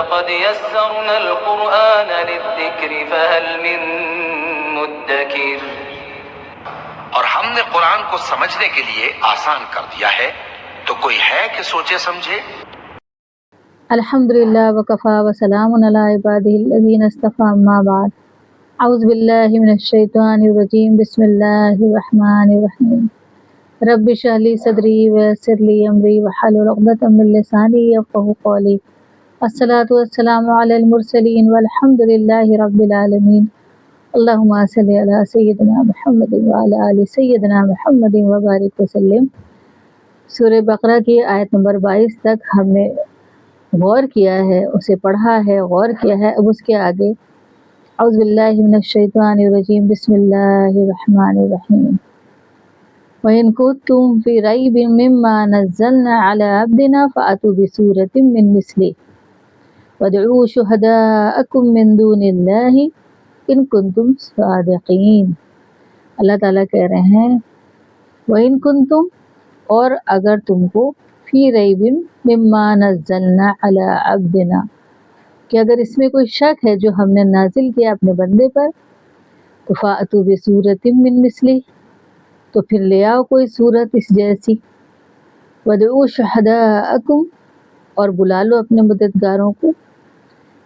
ولقد يسرنا القرآن للذكر فهل من مدكر. اور ہم نے قرآن کو سمجھنے کے لیے آسان کر دیا ہے، تو کوئی ہے کہ سوچے سمجھے؟ الحمدللہ وکفا وسلام علی عبادہ الذین اصطفی، اما بعد، اعوذ باللہ من الشیطان الرجیم، بسم اللہ الرحمن الرحیم، رب اشرح لی صدری ویسر لی امری واحلل عقدۃ من لسانی یفقہوا قولی. الصلاۃ والسلام علی المرسلین والحمد للہ رب العالمین. اللہم صلی علی سیدنا محمد وعلی آل سیدنا محمد وبارک وسلم. سورہ بقرہ کی آیت نمبر 22 تک ہم نے غور کیا ہے، اسے پڑھا ہے، غور کیا ہے. اب اس کے آگے اعوذ باللہ من الشیطان الرجیم، بسم اللہ الرحمن الرحیم. وَإِن كُنتُمْ فِي رَيْبٍ مِّمَّا نَزَّلْنَا عَلَىٰ عَبْدِنَا فَأْتُوا بِسُورَةٍ مِّن مِّثْلِهِ وَادْعُوا شُهَدَاءَكُم مِّن دُونِ اللَّهِ إِن كُنتُمْ صَادِقِينَ. اللہ تعالیٰ کہہ رہے ہیں وَإِن كُنتُمْ، اور اگر تم کو، فی ریب مما نزلنا علی عبدنا، کہ اگر اس میں کوئی شک ہے جو ہم نے نازل کیا اپنے بندے پر، تو فأتوا بسورۃ من مثلہ، تو پھر لے آؤ کوئی صورت اس جیسی. وادعوا شہداءکم، اور بلا لو اپنے مددگاروں کو،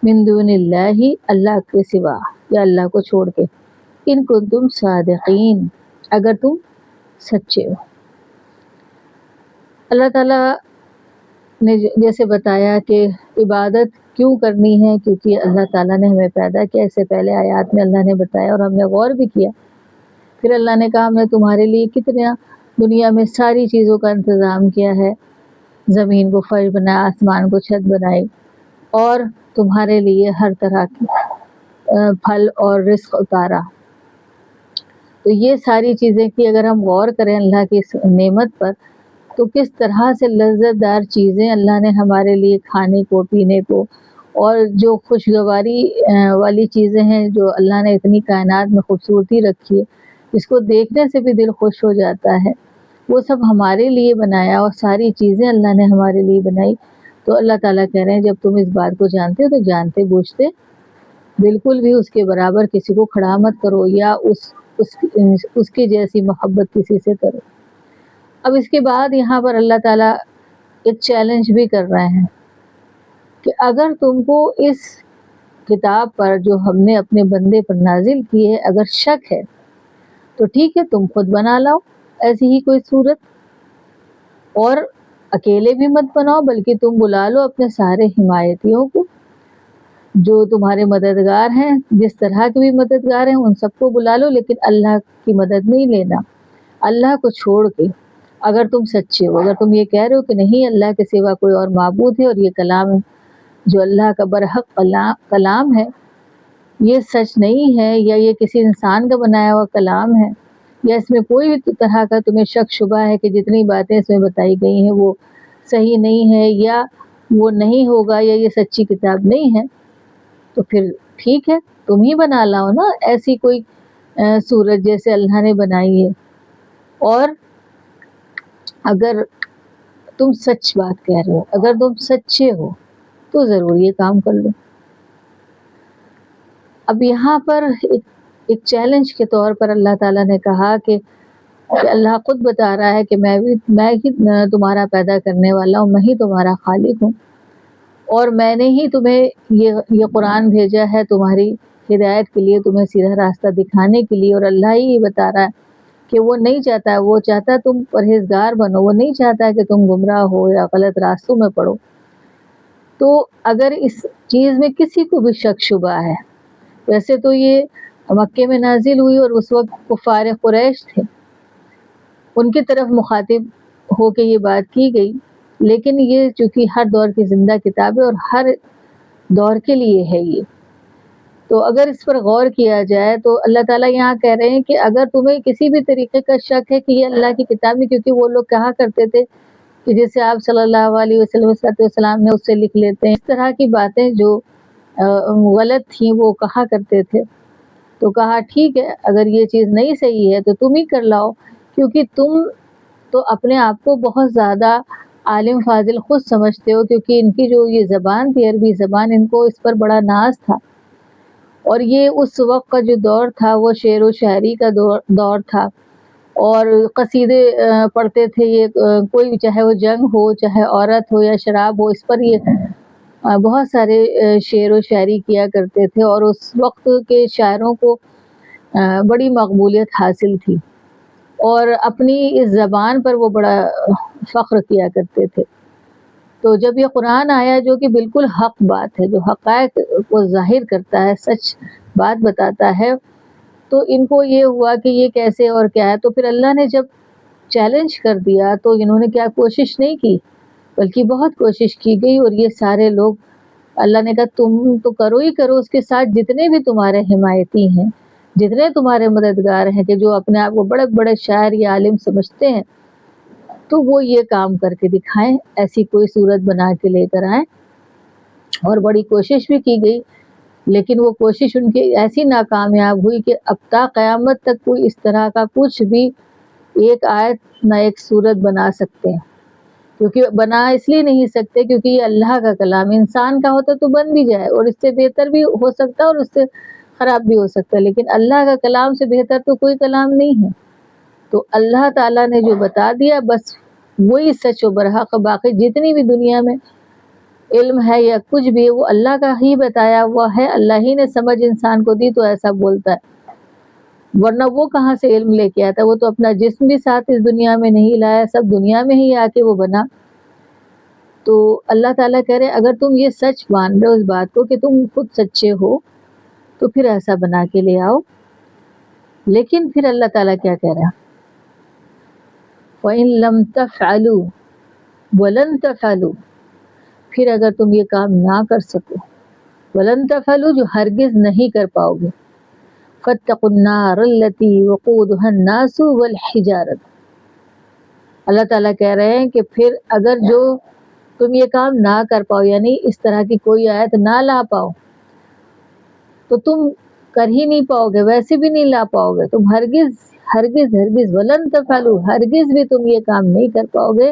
من دون اللہ، اللہ کے سوا یا اللہ کو چھوڑ کے، ان کنتم صادقین، اگر تم سچے ہو. اللہ تعالیٰ نے جیسے بتایا کہ عبادت کیوں کرنی ہے، کیونکہ اللہ تعالیٰ نے ہمیں پیدا کیا. اس سے پہلے آیات میں اللہ نے بتایا اور ہم نے غور بھی کیا. پھر اللہ نے کہا ہم نے تمہارے لیے کتنا دنیا میں ساری چیزوں کا انتظام کیا ہے، زمین کو فرش بنایا، آسمان کو چھت بنائی، اور تمہارے لیے ہر طرح کی پھل اور رزق اتارا. تو یہ ساری چیزیں کی اگر ہم غور کریں اللہ کی اس نعمت پر، تو کس طرح سے لذت دار چیزیں اللہ نے ہمارے لیے کھانے کو، پینے کو، اور جو خوشگواری والی چیزیں ہیں جو اللہ نے اتنی کائنات میں خوبصورتی رکھی ہے، جس کو دیکھنے سے بھی دل خوش ہو جاتا ہے، وہ سب ہمارے لیے بنایا، اور ساری چیزیں اللہ نے ہمارے لیے بنائی. تو اللہ تعالیٰ کہہ رہے ہیں جب تم اس بات کو جانتے ہو تو جانتے بوجھتے بالکل بھی اس کے برابر کسی کو کھڑا مت کرو، یا اس کی جیسی محبت کسی سے کرو. اب اس کے بعد یہاں پر اللہ تعالیٰ ایک چیلنج بھی کر رہے ہیں کہ اگر تم کو اس کتاب پر جو ہم نے اپنے بندے پر نازل کی ہے اگر شک ہے، تو ٹھیک ہے، تم خود بنا لاؤ ایسی ہی کوئی صورت، اور اکیلے بھی مت بناؤ بلکہ تم بلا لو اپنے سارے حمایتیوں کو جو تمہارے مددگار ہیں، جس طرح کے بھی مددگار ہیں ان سب کو بلا لو، لیکن اللہ کی مدد نہیں لینا، اللہ کو چھوڑ کے. اگر تم سچے ہو، اگر تم یہ کہہ رہے ہو کہ نہیں اللہ کے سوا کوئی اور معبود ہے اور یہ کلام جو اللہ کا برحق کلام ہے یہ سچ نہیں ہے، یا یہ کسی انسان کا بنایا ہوا کلام ہے، یا اس میں کوئی بھی طرح کا تمہیں شک شبہ ہے کہ جتنی باتیں اس میں بتائی گئی ہیں وہ صحیح نہیں ہے، یا وہ نہیں ہوگا، یا یہ سچی کتاب نہیں ہے، تو پھر ٹھیک ہے، تم ہی بنا لاؤ نا ایسی کوئی صورت جیسے اللہ نے بنائی ہے. اور اگر تم سچ بات کہہ رہے ہو، اگر تم سچے ہو تو ضرور یہ کام کر لو. اب یہاں پر ایک چیلنج کے طور پر اللہ تعالیٰ نے کہا کہ اللہ خود بتا رہا ہے کہ میں ہی تمہارا پیدا کرنے والا ہوں، میں ہی تمہارا خالق ہوں، اور میں نے ہی تمہیں یہ قرآن بھیجا ہے تمہاری ہدایت کے لیے، تمہیں سیدھا راستہ دکھانے کے لیے. اور اللہ ہی بتا رہا ہے کہ وہ نہیں چاہتا، وہ چاہتا تم پرہیزگار بنو، وہ نہیں چاہتا کہ تم گمراہ ہو یا غلط راستوں میں پڑو. تو اگر اس چیز میں کسی کو بھی شک شبہ ہے، ویسے تو یہ مکے میں نازل ہوئی اور اس وقت کفار قریش تھے، ان کی طرف مخاطب ہو کے یہ بات کی گئی، لیکن یہ چونکہ ہر دور کی زندہ کتاب ہے اور ہر دور کے لیے ہے یہ، تو اگر اس پر غور کیا جائے تو اللہ تعالیٰ یہاں کہہ رہے ہیں کہ اگر تمہیں کسی بھی طریقے کا شک ہے کہ یہ اللہ کی کتاب میں، کیونکہ وہ لوگ کہا کرتے تھے کہ جیسے آپ صلی اللہ علیہ وسلم نے اس سے لکھ لیتے ہیں، اس طرح کی باتیں جو غلط تھیں وہ کہا کرتے تھے. تو کہا ٹھیک ہے، اگر یہ چیز نہیں صحیح ہے تو تم ہی کر لاؤ، کیونکہ تم تو اپنے آپ کو بہت زیادہ عالم فاضل خود سمجھتے ہو، کیونکہ ان کی جو یہ زبان تھی عربی زبان، ان کو اس پر بڑا ناز تھا، اور یہ اس وقت کا جو دور تھا وہ شعر و شاعری کا دور تھا، اور قصیدے پڑھتے تھے یہ، کوئی چاہے وہ جنگ ہو، چاہے عورت ہو یا شراب ہو، اس پر یہ بہت سارے شعر و شاعری کیا کرتے تھے، اور اس وقت کے شاعروں کو بڑی مقبولیت حاصل تھی، اور اپنی اس زبان پر وہ بڑا فخر کیا کرتے تھے۔ تو جب یہ قرآن آیا جو کہ بالکل حق بات ہے، جو حقائق کو ظاہر کرتا ہے، سچ بات بتاتا ہے، تو ان کو یہ ہوا کہ یہ کیسے اور کیا ہے۔ تو پھر اللہ نے جب چیلنج کر دیا تو انہوں نے کیا کوشش نہیں کی، بلکہ بہت کوشش کی گئی، اور یہ سارے لوگ، اللہ نے کہا تم تو کرو ہی کرو، اس کے ساتھ جتنے بھی تمہارے حمایتی ہیں، جتنے تمہارے مددگار ہیں، کہ جو اپنے آپ کو بڑے بڑے شاعر یا عالم سمجھتے ہیں، تو وہ یہ کام کر کے دکھائیں، ایسی کوئی صورت بنا کے لے کر آئیں۔ اور بڑی کوشش بھی کی گئی، لیکن وہ کوشش ان کی ایسی ناکامیاب ہوئی کہ اب تا قیامت تک کوئی اس طرح کا کچھ بھی ایک آیت نہ ایک صورت بنا سکتے ہیں، کیونکہ بنا اس لیے نہیں سکتے کیونکہ یہ اللہ کا کلام، انسان کا ہوتا تو بن بھی جائے، اور اس سے بہتر بھی ہو سکتا ہے اور اس سے خراب بھی ہو سکتا ہے، لیکن اللہ کا کلام سے بہتر تو کوئی کلام نہیں ہے۔ تو اللہ تعالیٰ نے جو بتا دیا بس وہی سچ و برحق، باقی جتنی بھی دنیا میں علم ہے یا کچھ بھی، وہ اللہ کا ہی بتایا ہوا ہے، اللہ ہی نے سمجھ انسان کو دی تو ایسا بولتا ہے، ورنہ وہ کہاں سے علم لے کے آتا؟ وہ تو اپنا جسم بھی ساتھ اس دنیا میں نہیں لایا، سب دنیا میں ہی آ کے وہ بنا۔ تو اللہ تعالیٰ کہہ رہے اگر تم یہ سچ مان رہے ہو اس بات کو کہ تم خود سچے ہو، تو پھر ایسا بنا کے لے آؤ۔ لیکن پھر اللہ تعالیٰ کیا کہہ رہا ہے؟ وَإِن لَمْ تَفْعَلُوا وَلَن تَفْعَلُوا، پھر اگر تم یہ کام نہ کر سکو، وَلَن تَفْعَلُوا جو ہرگز نہیں کر پاؤ گے، فَاتَّقُوا النَّارَ الَّتِي وَقُودُهَا النَّاسُ وَالْحِجَارَةُ، اللہ تعالیٰ کہہ رہے ہیں کہ پھر اگر جو تم یہ کام نہ کر پاؤ، یعنی اس طرح کی کوئی آیت نہ لا پاؤ، تو تم کر ہی نہیں پاؤ گے، ویسے بھی نہیں لا پاؤ گے، تم ہرگز ہرگز ہرگز ولن تفعلوا، ہرگز بھی تم یہ کام نہیں کر پاؤ گے،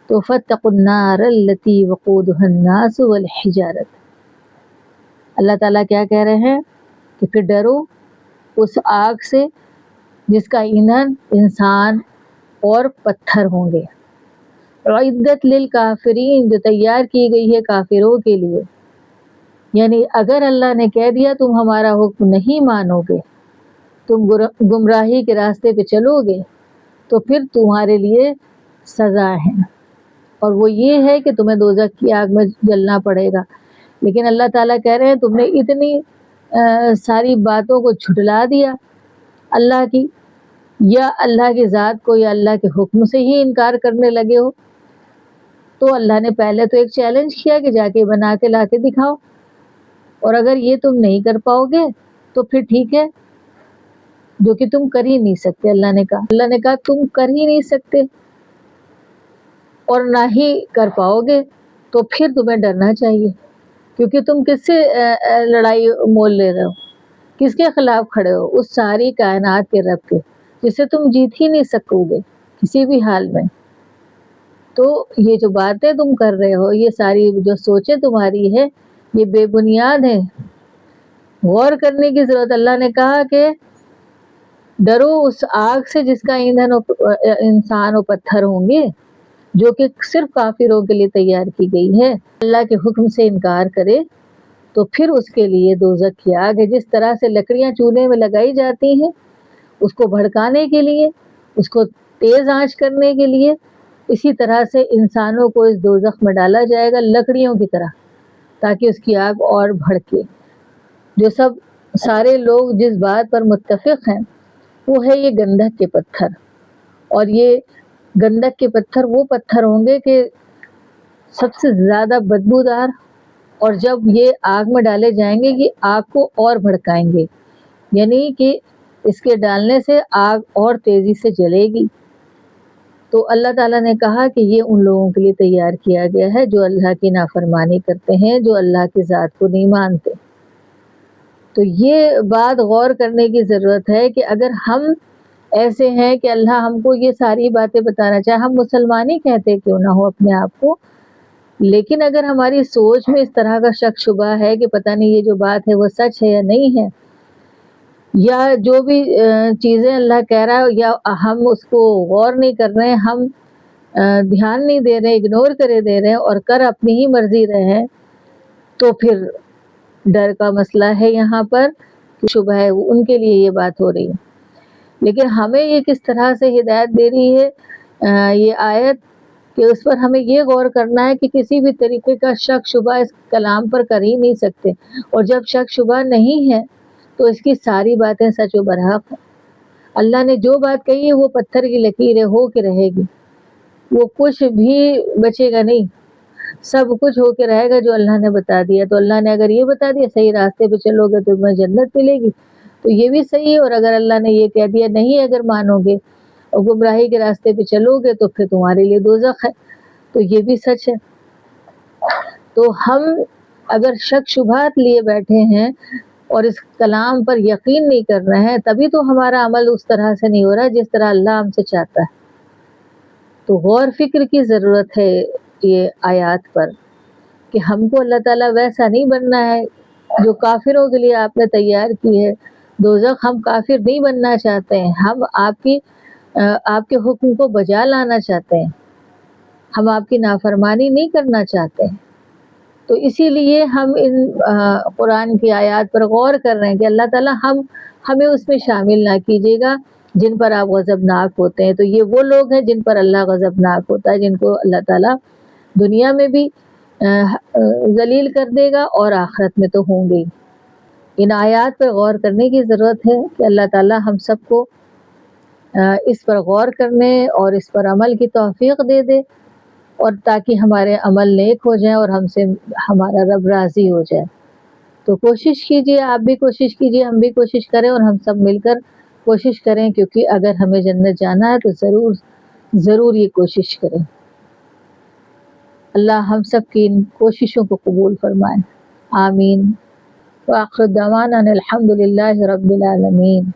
تو فاتقوا النار التي وقودها الناس والحجارة، اللہ تعالیٰ کیا کہہ رہے ہیں کہ پھر ڈرو اس آگ سے جس کا ایندھن انسان اور پتھر ہوں گے، عدت للکافرین جو تیار کی گئی ہے کافروں کے لیے، یعنی اگر اللہ نے کہہ دیا تم ہمارا حکم نہیں مانو گے، تم گمراہی کے راستے پہ چلو گے، تو پھر تمہارے لیے سزا ہے، اور وہ یہ ہے کہ تمہیں دوزخ کی آگ میں جلنا پڑے گا۔ لیکن اللہ تعالیٰ کہہ رہے ہیں تم نے اتنی ساری باتوں کو جھٹلا دیا اللہ کی، یا اللہ کی ذات کو یا اللہ کے حکم سے ہی انکار کرنے لگے ہو، تو اللہ نے پہلے تو ایک چیلنج کیا کہ جا کے بنا کے لا کے دکھاؤ، اور اگر یہ تم نہیں کر پاؤ گے تو پھر ٹھیک ہے، جو کہ تم کر ہی نہیں سکتے، اللہ نے کہا تم کر ہی نہیں سکتے اور نہ ہی کر پاؤ گے، تو پھر تمہیں ڈرنا چاہیے، کیونکہ تم کس سے لڑائی مول لے رہے ہو، کس کے خلاف کھڑے ہو؟ اس ساری کائنات کے رب کے، جسے تم جیت ہی نہیں سکو گے کسی بھی حال میں۔ تو یہ جو باتیں تم کر رہے ہو، یہ ساری جو سوچیں تمہاری ہے، یہ بے بنیاد ہے، غور کرنے کی ضرورت۔ اللہ نے کہا کہ ڈرو اس آگ سے جس کا ایندھن انسان و پتھر ہوں گے، جو کہ صرف کافروں کے لیے تیار کی گئی ہے۔ اللہ کے حکم سے انکار کرے تو پھر اس کے لیے دوزخ کی آگ ہے، جس طرح سے لکڑیاں چولہے میں لگائی جاتی ہیں اس کو بھڑکانے کے لیے، اس کو تیز آنچ کرنے کے لیے، اسی طرح سے انسانوں کو اس دوزخ میں ڈالا جائے گا لکڑیوں کی طرح، تاکہ اس کی آگ اور بھڑکے۔ جو سب سارے لوگ جس بات پر متفق ہیں وہ ہے یہ گندھک کے پتھر، اور یہ گندھک کے پتھر وہ پتھر ہوں گے کہ سب سے زیادہ بدبودار، اور جب یہ آگ میں ڈالے جائیں گے یہ آگ کو اور بھڑکائیں گے، یعنی کہ اس کے ڈالنے سے آگ اور تیزی سے جلے گی۔ تو اللہ تعالیٰ نے کہا کہ یہ ان لوگوں کے لیے تیار کیا گیا ہے جو اللہ کی نافرمانی کرتے ہیں، جو اللہ کی ذات کو نہیں مانتے۔ تو یہ بات غور کرنے کی ضرورت ہے کہ اگر ہم ایسے ہیں کہ اللہ ہم کو یہ ساری باتیں بتانا چاہے، ہم مسلمان ہی کہتے کیوں نہ ہو اپنے آپ کو، لیکن اگر ہماری سوچ میں اس طرح کا شک شبہ ہے کہ پتہ نہیں یہ جو بات ہے وہ سچ ہے یا نہیں ہے، یا جو بھی چیزیں اللہ کہہ رہا ہے یا ہم اس کو غور نہیں کر رہے ہیں، ہم دھیان نہیں دے رہے، اگنور کرے دے رہے ہیں اور کر اپنی ہی مرضی رہے ہیں، تو پھر ڈر کا مسئلہ ہے یہاں پر، شبہ ہے ان کے لیے یہ بات ہو رہی ہے۔ لیکن ہمیں یہ کس طرح سے ہدایت دے رہی ہے یہ آیت، کہ اس پر ہمیں یہ غور کرنا ہے کہ کسی بھی طریقے کا شک شبہ اس کلام پر کر ہی نہیں سکتے، اور جب شک شبہ نہیں ہے تو اس کی ساری باتیں سچ و برحق ہیں۔ اللہ نے جو بات کہی ہے وہ پتھر کی لکیر ہو کے رہے گی، وہ کچھ بھی بچے گا نہیں، سب کچھ ہو کے رہے گا جو اللہ نے بتا دیا۔ تو اللہ نے اگر یہ بتا دیا صحیح راستے پہ چلو گے تو تمہیں جنت ملے گی، تو یہ بھی صحیح ہے، اور اگر اللہ نے یہ کہہ دیا نہیں اگر مانو گے اور گمراہی کے راستے پہ چلو گے تو پھر تمہارے لیے دوزخ ہے، تو یہ بھی سچ ہے۔ تو ہم اگر شک شبہات لیے بیٹھے ہیں اور اس کلام پر یقین نہیں کر رہے ہیں، تبھی تو ہمارا عمل اس طرح سے نہیں ہو رہا جس طرح اللہ ہم سے چاہتا ہے۔ تو غور فکر کی ضرورت ہے یہ آیات پر، کہ ہم کو اللہ تعالیٰ ویسا نہیں بننا ہے جو کافروں کے لیے آپ نے تیار کی ہے دوزخ، ہم کافر نہیں بننا چاہتے ہیں، ہم آپ کے حکم کو بجا لانا چاہتے ہیں، ہم آپ کی نافرمانی نہیں کرنا چاہتے ہیں۔ تو اسی لیے ہم ان قرآن کی آیات پر غور کر رہے ہیں کہ اللہ تعالیٰ ہمیں اس میں شامل نہ کیجیے گا جن پر آپ غضبناک ہوتے ہیں۔ تو یہ وہ لوگ ہیں جن پر اللہ غضبناک ہوتا ہے، جن کو اللہ تعالیٰ دنیا میں بھی ذلیل کر دے گا اور آخرت میں تو ہوں گے۔ ان آیات پر غور کرنے کی ضرورت ہے کہ اللہ تعالیٰ ہم سب کو اس پر غور کرنے اور اس پر عمل کی توفیق دے دے، اور تاکہ ہمارے عمل نیک ہو جائیں اور ہم سے ہمارا رب راضی ہو جائے۔ تو کوشش کیجیے، آپ بھی کوشش کیجیے، ہم بھی کوشش کریں، اور ہم سب مل کر کوشش کریں، کیونکہ اگر ہمیں جنت جانا ہے تو ضرور یہ کوشش کریں۔ اللہ ہم سب کی ان کوششوں کو قبول فرمائے، آمین۔ وآخر دعوانا الحمد للہ رب العالمین۔